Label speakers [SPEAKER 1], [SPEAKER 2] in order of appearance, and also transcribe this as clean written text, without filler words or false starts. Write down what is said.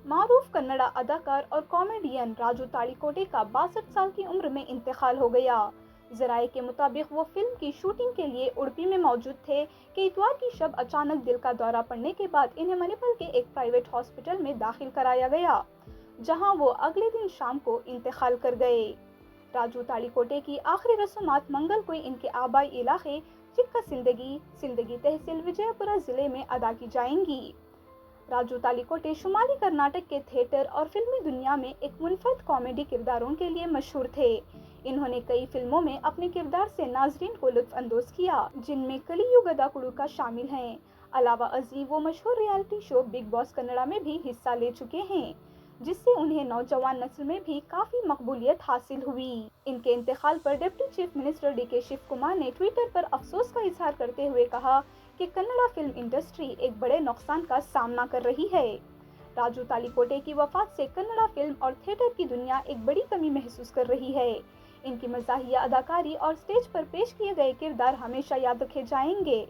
[SPEAKER 1] معروف کنڑا اداکار اور کامیڈین راجو تاڑیکوٹے کا 62 سال کی عمر میں انتقال ہو گیا۔ ذرائع کے مطابق وہ فلم کی شوٹنگ کے لیے اڈپی میں موجود تھے کہ اتوار کی شب اچانک دل کا دورہ پڑنے کے بعد انہیں منی پال کے ایک پرائیویٹ ہاسپٹل میں داخل کرایا گیا، جہاں وہ اگلے دن شام کو انتقال کر گئے۔ راجو تاڑیکوٹے کی آخری رسومات منگل کو ان کے آبائی علاقے چکا سندگی تحصیل وجے پورہ ضلع میں ادا کی جائیں گی۔ راجو تاڑیکوٹے شمالی کرناٹک کے تھیٹر اور فلمی دنیا میں ایک منفرد کامیڈی کرداروں کے لیے مشہور تھے۔ انہوں نے کئی فلموں میں اپنے کردار سے ناظرین کو لطف اندوز کیا، جن میں کلیو گدا کڑوکا شامل ہیں۔ علاوہ ازیں وہ مشہور ریالٹی شو بگ باس کنڑا میں بھی حصہ لے چکے ہیں، جس سے انہیں نوجوان نسل میں بھی کافی مقبولیت حاصل ہوئی۔ ان کے انتقال پر ڈپٹی چیف منسٹر ڈی کے شیو کمار نے ٹویٹر پر افسوس کا اظہار کرتے ہوئے کہا کہ کنڑا فلم انڈسٹری ایک بڑے نقصان کا سامنا کر رہی ہے۔ راجو تاڑیکوٹے کی وفات سے کنڑا فلم اور تھیٹر کی دنیا ایک بڑی کمی محسوس کر رہی ہے۔ ان کی مزاحیہ اداکاری اور سٹیج پر پیش کیے گئے کردار ہمیشہ یاد رکھے جائیں گے۔